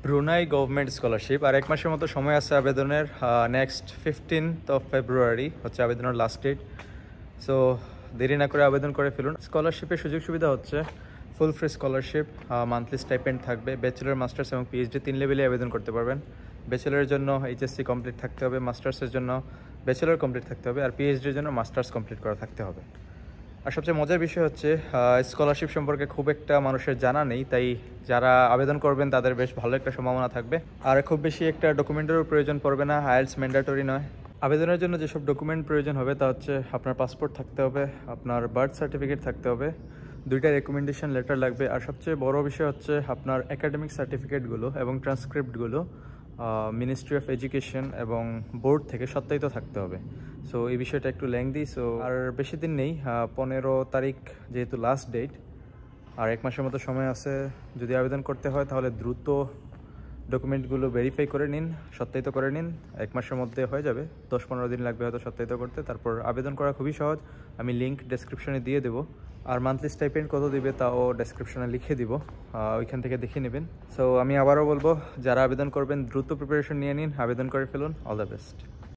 Brunei government scholarship আর 1 মাসের মতো সময় আছে আবেদনের। নেক্সট 15 ফেব্রুয়ারি হচ্ছে আবেদনের লাস্ট ডেট। সো দেরি না করে আবেদন করে ফেলুন। স্কলারশিপের সুযোগ সুবিধা হচ্ছে full free scholarship, monthly stipend থাকবে, ব্যাচেলর, মাস্টার্স এবং পিএইচডি 3 লেভেলে আবেদন করতে পারবেন। ব্যাচেলরের জন্য এইচএসসি কমপ্লিট থাকতে হবে, মাস্টার্সের জন্য ব্যাচেলর কমপ্লিট থাকতে হবে, আর পিএইচডির জন্য মাস্টার্স কমপ্লিট করা থাকতে হবে। আর সবচেয়ে মজার বিষয় হচ্ছে স্কলারশিপ সম্পর্কে খুব একটা মানুষের জানা নেই, তাই যারা আবেদন করবেন তাদের বেশ ভালো একটা সম্ভাবনা থাকবে। আর খুব বেশি একটা ডকুমেন্টেরও প্রয়োজন পড়বে না, আইএলটিএস ম্যান্ডেটরি নয়। আবেদনের জন্য যেসব ডকুমেন্ট প্রয়োজন হবে তা হচ্ছে আপনার পাসপোর্ট থাকতে হবে, আপনার বার্থ সার্টিফিকেট থাকতে হবে, 2টা রেকমেন্ডেশন লেটার লাগবে, আর সবচেয়ে বড় বিষয় হচ্ছে আপনার একাডেমিক সার্টিফিকেটগুলো এবং ট্রান্সক্রিপ্টগুলো মিনিস্ট্রি অফ এডুকেশন এবং বোর্ড থেকে সত্যায়িত থাকতে হবে। সো এই বিষয়টা একটু লেংদি। সো আর বেশি দিন নেই, 15 তারিখ যেহেতু লাস্ট ডেট, আর 1 মাসের মতো সময় আছে। যদি আবেদন করতে হয় তাহলে দ্রুত ডকুমেন্টগুলো ভেরিফাই করে নিন, সত্যায়িত করে নিন। 1 মাসের মধ্যে হয়ে যাবে, 10-15 দিন লাগবে হয়তো সত্যায়িত করতে। তারপর আবেদন করা খুবই সহজ, আমি লিঙ্ক ডেসক্রিপশনে দিয়ে দেবো। আর মান্থলি স্টাইপেন্ড কত দিবে তাও ডেসক্রিপশনে লিখে দিব, ওইখান থেকে দেখে নেবেন। সো আমি আবারও বলবো, যারা আবেদন করবেন দ্রুত প্রিপারেশন নিয়ে নিন, আবেদন করে ফেলুন। All the best.